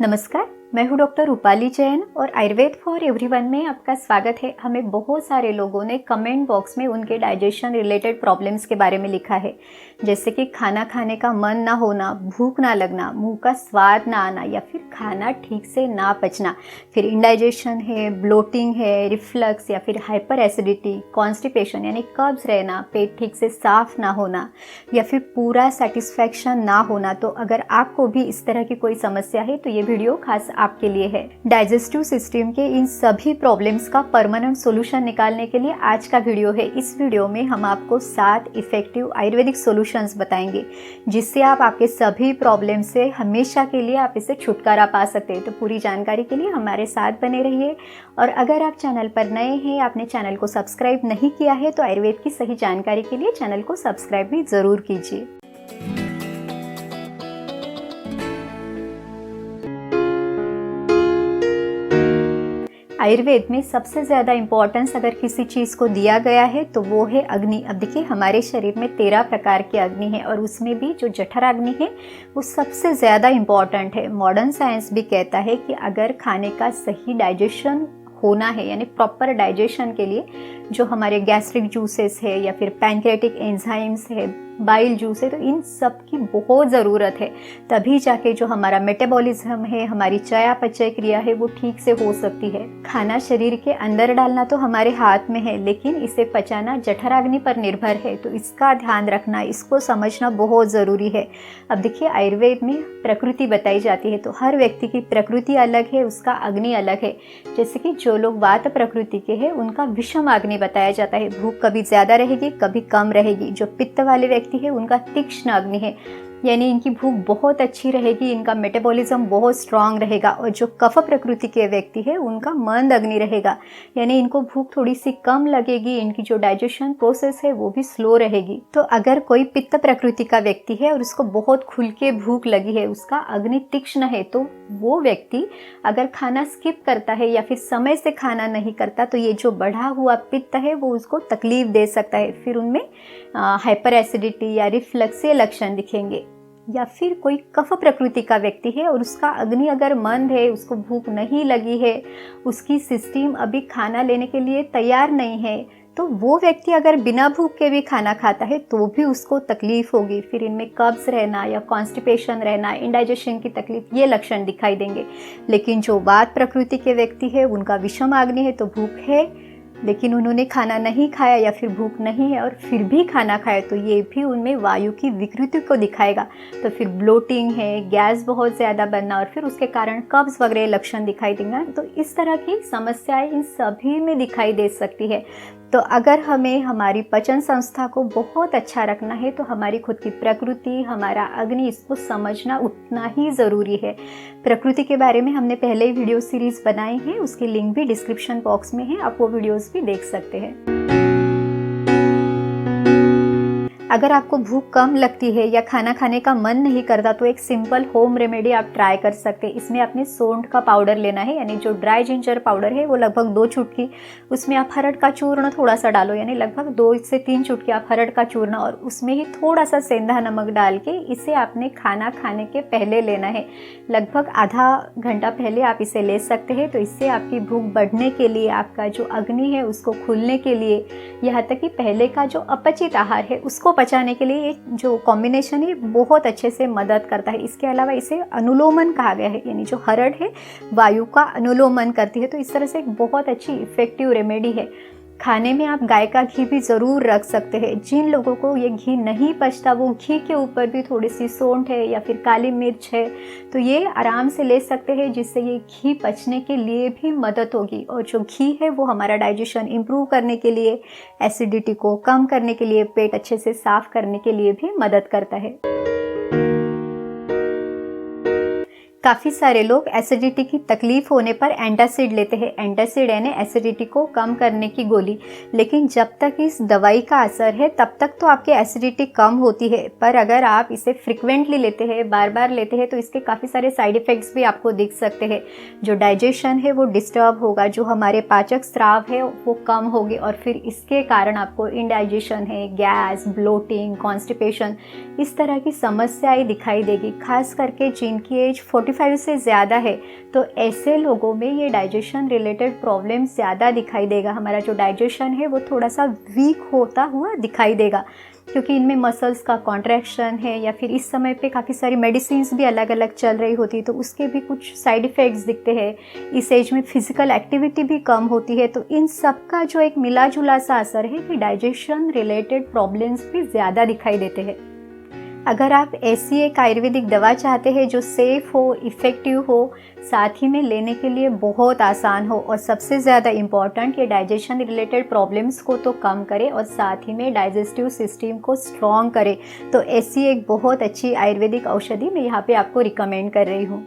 नमस्कार, मैं हूं डॉक्टर रूपाली जैन और आयुर्वेद फॉर एवरीवन में आपका स्वागत है। हमें बहुत सारे लोगों ने कमेंट बॉक्स में उनके डाइजेशन रिलेटेड प्रॉब्लम्स के बारे में लिखा है, जैसे कि खाना खाने का मन ना होना, भूख ना लगना, मुंह का स्वाद ना आना या फिर खाना ठीक से ना पचना, फिर इंडाइजेशन है, ब्लोटिंग है, रिफ्लक्स या फिर हाइपर एसिडिटी, कॉन्स्टिपेशन यानी कब्ज रहना, पेट ठीक से साफ ना होना या फिर पूरा सेटिस्फैक्शन ना होना। तो अगर आपको भी इस तरह की कोई समस्या है तो ये वीडियो खास आपके लिए है। डाइजेस्टिव सिस्टम के इन सभी प्रॉब्लम्स का परमानेंट सॉल्यूशन निकालने के लिए आज का वीडियो है। इस वीडियो में हम आपको 7 इफेक्टिव आयुर्वेदिक सॉल्यूशंस बताएंगे, जिससे आप आपके सभी प्रॉब्लम से हमेशा के लिए आप इससे छुटकारा पा सकते हैं। तो पूरी जानकारी के लिए हमारे साथ बने रहिए। और अगर आप चैनल पर नए हैं, आपने चैनल को सब्सक्राइब नहीं किया है, तो आयुर्वेद की सही जानकारी के लिए चैनल को सब्सक्राइब भी जरूर कीजिए। आयुर्वेद में सबसे ज़्यादा इम्पोर्टेंस अगर किसी चीज़ को दिया गया है तो वो है अग्नि। अब देखिए, हमारे शरीर में 13 प्रकार की अग्नि है और उसमें भी जो जठराग्नि है वो सबसे ज़्यादा इम्पॉर्टेंट है। मॉडर्न साइंस भी कहता है कि अगर खाने का सही डाइजेशन होना है, यानी प्रॉपर डाइजेशन के लिए जो हमारे गैस्ट्रिक जूसेस है या फिर पैंक्रियाटिक एंजाइम्स है, बाइल जूस है, तो इन सब की बहुत ज़रूरत है। तभी जाके जो हमारा मेटाबॉलिज्म है, हमारी चयापचय क्रिया है, वो ठीक से हो सकती है। खाना शरीर के अंदर डालना तो हमारे हाथ में है, लेकिन इसे पचाना जठराग्नि पर निर्भर है। तो इसका ध्यान रखना, इसको समझना बहुत ज़रूरी है। अब देखिए, आयुर्वेद में प्रकृति बताई जाती है, तो हर व्यक्ति की प्रकृति अलग है, उसका अग्नि अलग है। जैसे कि जो लोग वात प्रकृति के हैं उनका विषम अग्नि बताया जाता है। भूख कभी ज़्यादा रहेगी, कभी कम रहेगी। जो पित्त वाले व्यक्ति है उनका तीक्ष्ण अग्नि है, यानी इनकी भूख बहुत अच्छी रहेगी, इनका मेटाबॉलिज्म बहुत स्ट्रांग रहेगा। और जो कफ प्रकृति के व्यक्ति है उनका मंद अग्नि रहेगा, यानी इनको भूख थोड़ी सी कम लगेगी, इनकी जो डाइजेशन प्रोसेस है वो भी स्लो रहेगी। तो अगर कोई पित्त प्रकृति का व्यक्ति है और उसको बहुत खुल के भूख लगी है, उसका अग्नि तीक्ष्ण है, तो वो व्यक्ति अगर खाना स्किप करता है या फिर समय से खाना नहीं करता तो ये जो बढ़ा हुआ पित्त है वो उसको तकलीफ दे सकता है। फिर उनमें हाइपर एसिडिटी या रिफ्लक्स के लक्षण दिखेंगे। या फिर कोई कफ प्रकृति का व्यक्ति है और उसका अग्नि अगर मंद है, उसको भूख नहीं लगी है, उसकी सिस्टम अभी खाना लेने के लिए तैयार नहीं है, तो वो व्यक्ति अगर बिना भूख के भी खाना खाता है तो भी उसको तकलीफ होगी। फिर इनमें कब्ज रहना या कॉन्स्टिपेशन रहना, इंडाइजेशन की तकलीफ, ये लक्षण दिखाई देंगे। लेकिन जो वात प्रकृति के व्यक्ति है उनका विषम अग्नि है, तो भूख है लेकिन उन्होंने खाना नहीं खाया या फिर भूख नहीं है और फिर भी खाना खाया, तो ये भी उनमें वायु की विकृति को दिखाएगा। तो फिर ब्लोटिंग है, गैस बहुत ज़्यादा बनना और फिर उसके कारण कब्ज वगैरह लक्षण दिखाई देंगे। तो इस तरह की समस्याएं इन सभी में दिखाई दे सकती है। तो अगर हमें हमारी पाचन संस्था को बहुत अच्छा रखना है तो हमारी खुद की प्रकृति, हमारा अग्नि, इसको समझना उतना ही ज़रूरी है। प्रकृति के बारे में हमने पहले ही वीडियो सीरीज़ बनाई है, उसकी लिंक भी डिस्क्रिप्शन बॉक्स में है, आप वो वीडियोस भी देख सकते हैं। अगर आपको भूख कम लगती है या खाना खाने का मन नहीं करता तो एक सिंपल होम रेमेडी आप ट्राई कर सकते हैं। इसमें आपने सौंठ का पाउडर लेना है, यानी जो ड्राई जिंजर पाउडर है वो लगभग 2 चुटकी, उसमें आप हरड़ का चूर्ण थोड़ा सा डालो, यानी लगभग 2 से 3 चुटकी आप हरड़ का चूर्ण, और उसमें ही थोड़ा सा सेंधा नमक डाल के इसे आपने खाना खाने के पहले लेना है। लगभग आधा घंटा पहले आप इसे ले सकते हैं। तो इससे आपकी भूख बढ़ने के लिए, आपका जो अग्नि है उसको खुलने के लिए, यहाँ तक कि पहले का जो अपचित आहार है उसको पचाने के लिए ये जो कॉम्बिनेशन है बहुत अच्छे से मदद करता है। इसके अलावा इसे अनुलोमन कहा गया है, यानी जो हरड़ है वायु का अनुलोमन करती है। तो इस तरह से एक बहुत अच्छी इफेक्टिव रेमेडी है। खाने में आप गाय का घी भी ज़रूर रख सकते हैं। जिन लोगों को ये घी नहीं पचता वो घी के ऊपर भी थोड़ी सी सौंठ है या फिर काली मिर्च है तो ये आराम से ले सकते हैं, जिससे ये घी पचने के लिए भी मदद होगी। और जो घी है वो हमारा डाइजेशन इम्प्रूव करने के लिए, एसिडिटी को कम करने के लिए, पेट अच्छे से साफ करने के लिए भी मदद करता है। काफ़ी सारे लोग एसिडिटी की तकलीफ होने पर एंटासिड लेते हैं। एंटासिड यानी एसिडिटी को कम करने की गोली। लेकिन जब तक इस दवाई का असर है तब तक तो आपकी एसिडिटी कम होती है, पर अगर आप इसे फ्रिक्वेंटली लेते हैं, बार बार लेते हैं, तो इसके काफ़ी सारे साइड इफ़ेक्ट्स भी आपको दिख सकते हैं। जो डाइजेशन है वो डिस्टर्ब होगा, जो हमारे पाचक स्राव है वो कम होगी और फिर इसके कारण आपको इंडाइजेशन है, गैस, ब्लोटिंग, कॉन्स्टिपेशन, इस तरह की समस्याएं दिखाई देगी। खास करके जिनकी एज 45 से ज़्यादा है तो ऐसे लोगों में ये डाइजेशन रिलेटेड प्रॉब्लम ज़्यादा दिखाई देगा। हमारा जो डाइजेशन है वो थोड़ा सा वीक होता हुआ दिखाई देगा, क्योंकि इनमें मसल्स का कॉन्ट्रैक्शन है, या फिर इस समय पे काफ़ी सारी मेडिसिन्स भी अलग अलग चल रही होती, तो उसके भी कुछ साइड इफ़ेक्ट्स दिखते हैं। इस एज में फिज़िकल एक्टिविटी भी कम होती है, तो इन सब का जो एक मिला जुला सा असर है कि डाइजेशन रिलेटेड प्रॉब्लम्स भी ज़्यादा दिखाई देते हैं। अगर आप ऐसी एक आयुर्वेदिक दवा चाहते हैं जो सेफ़ हो, इफ़ेक्टिव हो, साथ ही में लेने के लिए बहुत आसान हो, और सबसे ज़्यादा इम्पॉर्टेंट ये डाइजेशन रिलेटेड प्रॉब्लम्स को तो कम करे और साथ ही में डाइजेस्टिव सिस्टम को स्ट्रॉन्ग करे, तो ऐसी एक बहुत अच्छी आयुर्वेदिक औषधि मैं यहाँ पे आपको रिकमेंड कर रही हूँ।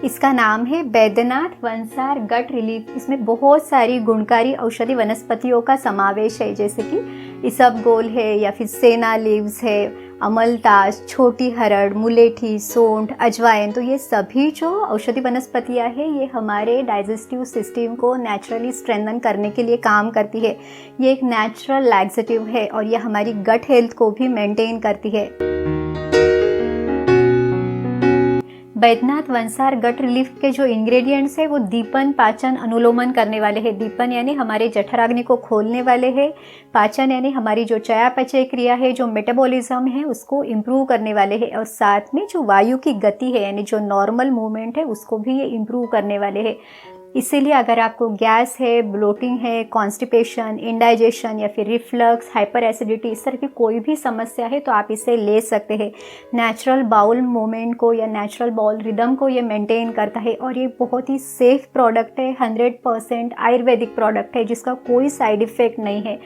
इसका नाम है बैद्यनाथ वंसार गट रिलीफ। इसमें बहुत सारी गुणकारी औषधि वनस्पतियों का समावेश है, जैसे कि इसबगोल है, या फिर सेना लीव्स है, अमलतास, छोटी हरड़, मुलेठी, सोंठ, अजवाइन। तो ये सभी जो औषधि वनस्पतियाँ हैं ये हमारे डाइजेस्टिव सिस्टम को नेचुरली स्ट्रेंथन करने के लिए काम करती है। ये एक नेचुरल लैक्सेटिव है और ये हमारी गट हेल्थ को भी मेंटेन करती है। बैद्यनाथ वंसार गट रिलीफ के जो इंग्रेडिएंट्स है वो दीपन, पाचन, अनुलोमन करने वाले हैं। दीपन यानी हमारे जठराग्नि को खोलने वाले हैं। पाचन यानी हमारी जो चयापचय क्रिया है, जो मेटाबॉलिज्म है, उसको इम्प्रूव करने वाले हैं। और साथ में जो वायु की गति है यानी जो नॉर्मल मूवमेंट है उसको भी ये इम्प्रूव करने वाले हैं। इसीलिए अगर आपको गैस है, ब्लोटिंग है, कॉन्स्टिपेशन, इंडाइजेशन या फिर रिफ्लक्स, हाइपर एसिडिटी, इस तरह की कोई भी समस्या है तो आप इसे ले सकते हैं। नेचुरल बाउल मूवमेंट को या नेचुरल बाउल रिदम को ये मेंटेन करता है और ये बहुत ही सेफ प्रोडक्ट है। 100% आयुर्वेदिक प्रोडक्ट है जिसका कोई साइड इफ़ेक्ट नहीं है,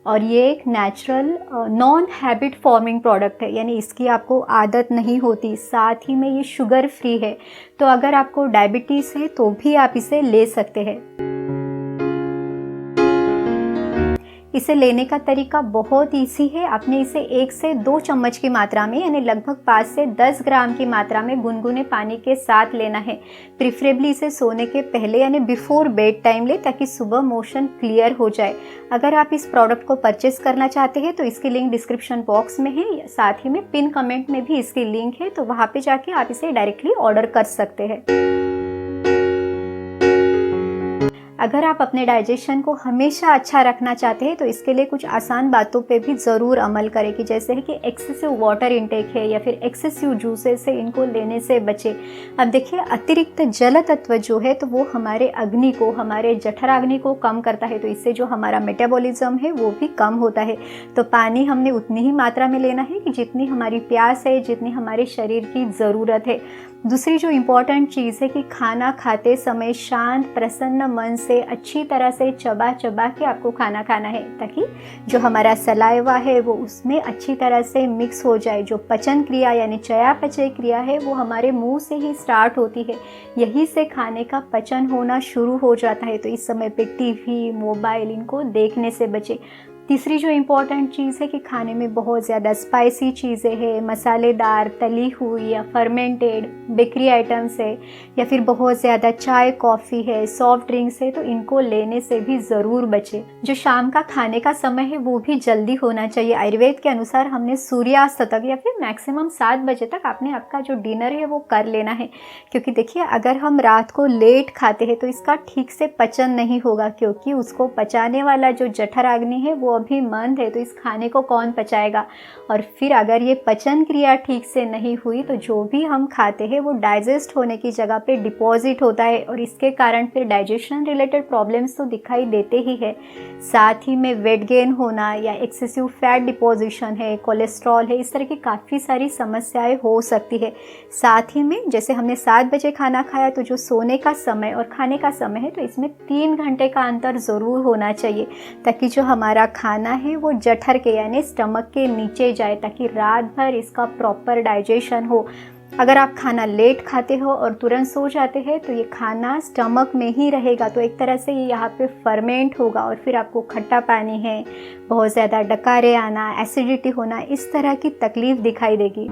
और ये एक natural non habit forming product है, यानी इसकी आपको आदत नहीं होती। साथ ही में ये शुगर फ्री है, तो अगर आपको डायबिटीज़ है तो भी आप इसे ले सकते हैं। इसे लेने का तरीका बहुत ईजी है। आपने इसे 1 से 2 चम्मच की मात्रा में यानी लगभग 5 से 10 ग्राम की मात्रा में गुनगुने पानी के साथ लेना है। प्रिफरेबली इसे सोने के पहले यानी बिफोर बेड टाइम ले, ताकि सुबह मोशन क्लियर हो जाए। अगर आप इस प्रोडक्ट को परचेस करना चाहते हैं तो इसकी लिंक डिस्क्रिप्शन बॉक्स में है, साथ ही में पिन कमेंट में भी इसकी लिंक है, तो वहाँ पे जाके आप इसे डायरेक्टली ऑर्डर कर सकते हैं। अगर आप अपने डाइजेशन को हमेशा अच्छा रखना चाहते हैं तो इसके लिए कुछ आसान बातों पे भी ज़रूर अमल करें, कि जैसे है कि एक्सेसिव वाटर इनटेक है या फिर एक्सेसिव जूसेस है, इनको लेने से बचें। अब देखिए, अतिरिक्त जल तत्व जो है तो वो हमारे अग्नि को, हमारे जठराग्नि को कम करता है, तो इससे जो हमारा मेटाबॉलिज्म है वो भी कम होता है। तो पानी हमने उतनी ही मात्रा में लेना है कि जितनी हमारी प्यास है, जितनी हमारे शरीर की ज़रूरत है। दूसरी जो इम्पॉर्टेंट चीज़ है कि खाना खाते समय शांत प्रसन्न मन से अच्छी तरह से चबा चबा के आपको खाना खाना है, ताकि जो हमारा सलाइवा है वो उसमें अच्छी तरह से मिक्स हो जाए। जो पचन क्रिया यानी चयापचय क्रिया है वो हमारे मुंह से ही स्टार्ट होती है, यहीं से खाने का पचन होना शुरू हो जाता है। तो इस समय पे टीवी, मोबाइल, इनको देखने से बचे। तीसरी जो इम्पॉर्टेंट चीज़ है कि खाने में बहुत ज़्यादा स्पाइसी चीज़ें हैं, मसालेदार, तली हुई या फर्मेंटेड बेकरी आइटम्स है, या फिर बहुत ज़्यादा चाय, कॉफ़ी है, सॉफ्ट ड्रिंक्स है, तो इनको लेने से भी ज़रूर बचें। जो शाम का खाने का समय है वो भी जल्दी होना चाहिए। आयुर्वेद के अनुसार हमने सूर्यास्त तक या फिर मैक्सिमम 7 बजे तक आपने आपका जो डिनर है वो कर लेना है, क्योंकि देखिए अगर हम रात को लेट खाते हैं तो इसका ठीक से पचन नहीं होगा, क्योंकि उसको पचाने वाला जो जठराग्नि है वो अभी मंद है, तो इस खाने को कौन पचाएगा। और फिर अगर ये पचन क्रिया ठीक से नहीं हुई तो जो भी हम खाते हैं वो डाइजेस्ट होने की जगह पे डिपॉजिट होता है, और इसके कारण फिर डाइजेशन रिलेटेड प्रॉब्लम्स तो दिखाई देते ही है। साथ ही में वेट गेन होना या एक्सेसिव फैट डिपोजिशन है, कोलेस्ट्रॉल है, इस तरह की काफ़ी सारी समस्याएं हो सकती है। साथ ही में जैसे हमने 7 बजे खाना खाया, तो जो सोने का समय और खाने का समय है तो इसमें 3 घंटे का अंतर ज़रूर होना चाहिए, ताकि जो हमारा खाना है वो जठर के यानी स्टमक के नीचे जाए, ताकि रात भर इसका प्रॉपर डाइजेशन हो। अगर आप खाना लेट खाते हो और तुरंत सो जाते हैं तो ये खाना स्टमक में ही रहेगा, तो एक तरह से ये यहाँ पे फर्मेंट होगा और फिर आपको खट्टा पानी है, बहुत ज़्यादा डकारे आना, एसिडिटी होना, इस तरह की तकलीफ दिखाई देगी।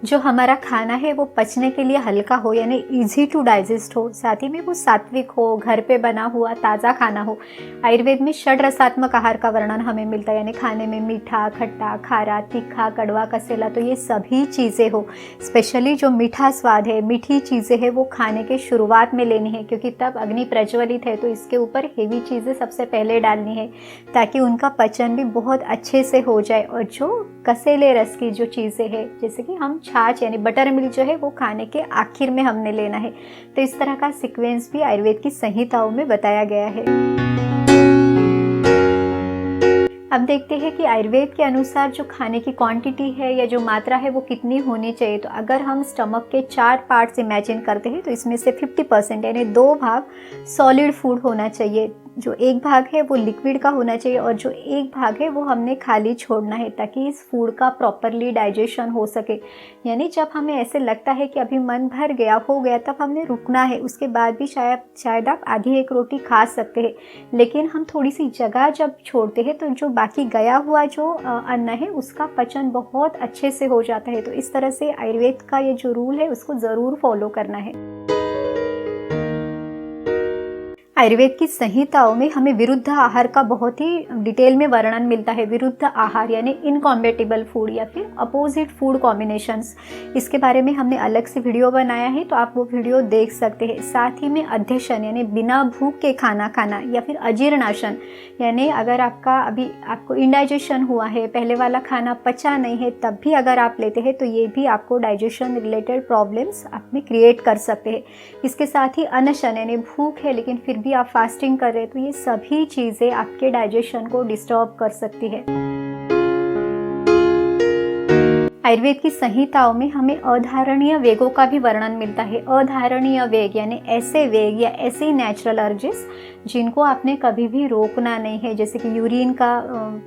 जो हमारा खाना है वो पचने के लिए हल्का हो, यानी इजी टू डाइजेस्ट हो, साथ ही में वो सात्विक हो, घर पे बना हुआ ताज़ा खाना हो। आयुर्वेद में षड रसात्मक आहार का वर्णन हमें मिलता है, यानी खाने में मीठा, खट्टा, खारा, तीखा, कड़वा, कसेला, तो ये सभी चीज़ें हो। स्पेशली जो मीठा स्वाद है, मीठी चीज़ें हैं, वो खाने के शुरुआत में लेनी है, क्योंकि तब अग्नि प्रज्वलित है, तो इसके ऊपर हेवी चीज़ें सबसे पहले डालनी है ताकि उनका पचन भी बहुत अच्छे से हो जाए। और जो कसेले रस की जो चीज़ें हैं, जैसे कि हम छाछ यानी बटर मिल्क जो है वो खाने के आखिर में हमने लेना है। तो इस तरह का सीक्वेंस भी आयुर्वेद की संहिताओं में बताया गया है। अब देखते हैं कि आयुर्वेद के अनुसार जो खाने की क्वांटिटी है या जो मात्रा है वो कितनी होनी चाहिए। तो अगर हम स्टमक के 4 पार्ट्स इमेजिन करते हैं तो इसमें से 50% यानी 2 भाग सॉलिड फूड होना चाहिए, जो 1 भाग है वो लिक्विड का होना चाहिए और जो 1 भाग है वो हमने खाली छोड़ना है ताकि इस फूड का प्रॉपरली डाइजेशन हो सके। यानी जब हमें ऐसे लगता है कि अभी मन भर गया हो गया, तब हमने रुकना है। उसके बाद भी शायद आप आधी 1 रोटी खा सकते हैं, लेकिन हम थोड़ी सी जगह जब छोड़ते हैं तो जो बाकी गया हुआ जो अन्न है उसका पचन बहुत अच्छे से हो जाता है। तो इस तरह से आयुर्वेद का ये जो रूल है उसको ज़रूर फॉलो करना है। आयुर्वेद की संहिताओं में हमें विरुद्ध आहार का बहुत ही डिटेल में वर्णन मिलता है। विरुद्ध आहार यानी इनकॉम्पेटिबल फूड या फिर अपोजिट फूड कॉम्बिनेशंस, इसके बारे में हमने अलग से वीडियो बनाया है, तो आप वो वीडियो देख सकते हैं। साथ ही में अध्यशन यानी बिना भूख के खाना खाना या फिर अजीर्णाशन, यानी अगर आपको इंडाइजेशन हुआ है, पहले वाला खाना पचा नहीं है, तब भी अगर आप लेते हैं तो ये भी आपको डाइजेशन रिलेटेड प्रॉब्लम्स आप में क्रिएट कर सकते हैं। इसके साथ ही अनशन यानी भूख है लेकिन फिर भी आप फास्टिंग कर रहे हैं, तो ये सभी चीज़ें आपके डाइजेशन को डिस्टर्ब कर सकती है। आयुर्वेद की संहिताओं में हमें अधारणीय वेगों का भी वर्णन मिलता है। अधारणीय वेग यानी ऐसे वेग या ऐसे नेचुरल अर्जेस जिनको आपने कभी भी रोकना नहीं है, जैसे कि यूरिन का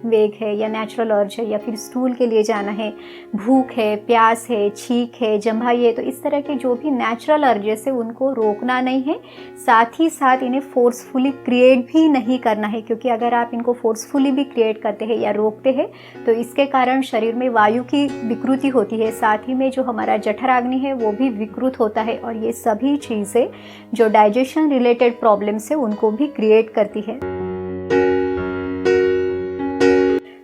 वेग है या नेचुरल अर्ज है, या फिर स्टूल के लिए जाना है, भूख है, प्यास है, छींक है, जम्भाई है। तो इस तरह के जो भी नेचुरल अर्जेस है उनको रोकना नहीं है, साथ ही साथ इन्हें फोर्सफुली क्रिएट भी नहीं करना है, क्योंकि अगर आप इनको फोर्सफुली भी क्रिएट करते हैं या रोकते हैं तो इसके कारण शरीर में वायु की विकृति होती है, साथ ही में जो हमारा जठराग्नि है वो भी विकृत होता है, और ये सभी चीज़ें जो डाइजेशन रिलेटेड प्रॉब्लम्स है उनको भी क्रिएट करती है।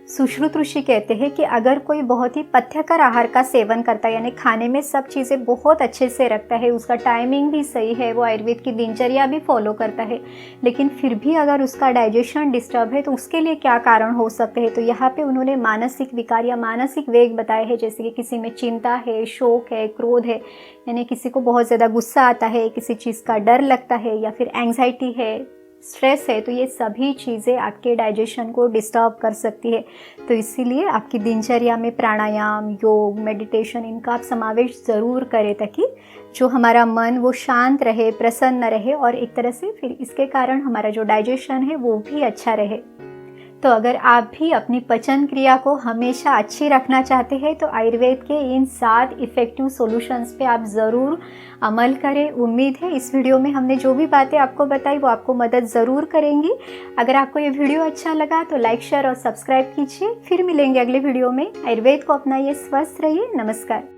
सुश्रुत ऋषि कहते हैं कि अगर कोई बहुत ही पथ्यकर आहार का सेवन करता है, यानी खाने में सब चीज़ें बहुत अच्छे से रखता है, उसका टाइमिंग भी सही है, वो आयुर्वेद की दिनचर्या भी फॉलो करता है, लेकिन फिर भी अगर उसका डाइजेशन डिस्टर्ब है तो उसके लिए क्या कारण हो सकते हैं। तो यहाँ पे उन्होंने मानसिक विकार या मानसिक वेग बताए हैं, जैसे कि किसी में चिंता है, शोक है, क्रोध है, यानी किसी को बहुत ज़्यादा गुस्सा आता है, किसी चीज़ का डर लगता है, या फिर एंग्जाइटी है, स्ट्रेस है, तो ये सभी चीज़ें आपके डाइजेशन को डिस्टर्ब कर सकती है। तो इसीलिए आपकी दिनचर्या में प्राणायाम, योग, मेडिटेशन, इनका आप समावेश ज़रूर करें ताकि जो हमारा मन वो शांत रहे, प्रसन्न रहे, और एक तरह से फिर इसके कारण हमारा जो डाइजेशन है वो भी अच्छा रहे। तो अगर आप भी अपनी पचन क्रिया को हमेशा अच्छी रखना चाहते हैं तो आयुर्वेद के इन 7 इफ़ेक्टिव सॉल्यूशंस पे आप ज़रूर अमल करें। उम्मीद है इस वीडियो में हमने जो भी बातें आपको बताई वो आपको मदद ज़रूर करेंगी। अगर आपको ये वीडियो अच्छा लगा तो लाइक, शेयर और सब्सक्राइब कीजिए। फिर मिलेंगे अगले वीडियो में। आयुर्वेद को अपनाइए, स्वस्थ रहिए। नमस्कार।